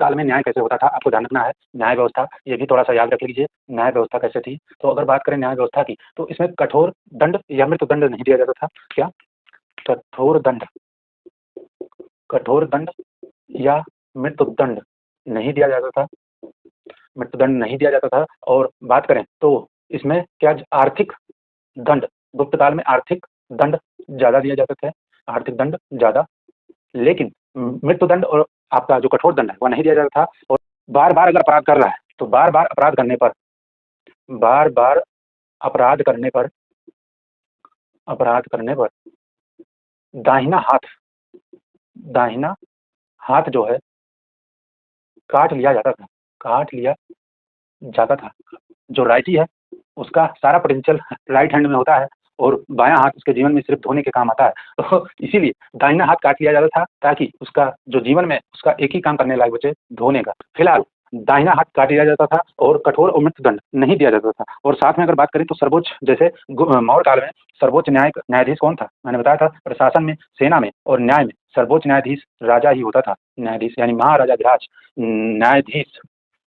काल में न्याय कैसे होता था आपको ध्यान रखना है। न्याय व्यवस्था ये भी थोड़ा-सा याद रख लीजिए, न्याय व्यवस्था कैसे थी। तो अगर बात करें न्याय व्यवस्था की, तो इसमें कठोर दंड या मृत्युदंड नहीं दिया जाता था। क्या? कठोर दंड, कठोर दंड या मृत्युदंड नहीं दिया जाता था, मृत्युदंड नहीं दिया जाता था। और बात करें तो इसमें क्या आर्थिक दंड, गुप्त काल में आर्थिक दंड ज़्यादा दिए जाते थे, आर्थिक दंड ज़्यादा, लेकिन मृत्युदंड और आपका जो कठोर दंड है वह नहीं दिया जाता था। और बार-बार अगर अपराध कर रहा है, तो बार-बार अपराध करने पर, बार-बार अपराध करने पर, अपराध करने पर दाहिना हाथ, दाहिना हाथ जो है काट लिया जाता था, काट लिया जाता था। जो राइटी है उसका सारा पोटेंशियल राइट हैंड में होता है और बायां हाथ उसके जीवन में सिर्फ धोने के काम आता है। तो इसीलिए दाहिना हाथ काट लिया जाता था ताकि उसका जो जीवन में उसका एक ही काम करने लायक बचे, धोने का। फिलहाल दाहिना हाथ काट लिया जाता था और कठोर और मृत्युदंड नहीं दिया जाता था। और साथ में अगर बात करें तो सर्वोच्च, जैसे मौर्य काल में सर्वोच्च न्यायाधीश कौन था? मैंने बताया था प्रशासन में, सेना में और न्याय में सर्वोच्च न्यायाधीश राजा ही होता था। न्यायाधीश यानी महाराजाधिराज न्यायाधीश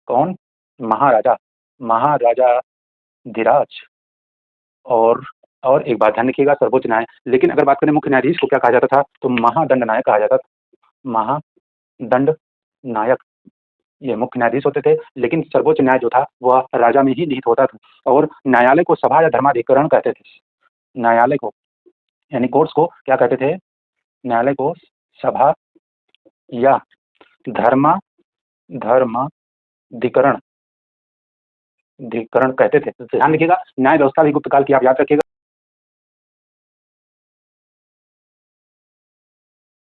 कौन? महाराजा, महाराजाधिराज। और एक बात ध्यान रखिएगा, सर्वोच्च न्याय। लेकिन अगर बात करें मुख्य न्यायाधीश को क्या कहा जाता था, तो महादंड नायक कहा जाता था। महादंड नायक ये मुख्य न्यायाधीश होते थे, लेकिन सर्वोच्च न्याय जो था वह राजा में ही निहित होता था। और न्यायालय को सभा या धर्माधिकरण कहते थे। न्यायालय को यानी कोर्ट्स को क्या कहते थे? न्यायालय को सभा या धर्माधिकरण कहते थे। तो ध्यान रखिएगा, न्याय व्यवस्था भी गुप्त काल की आप याद रखिएगा।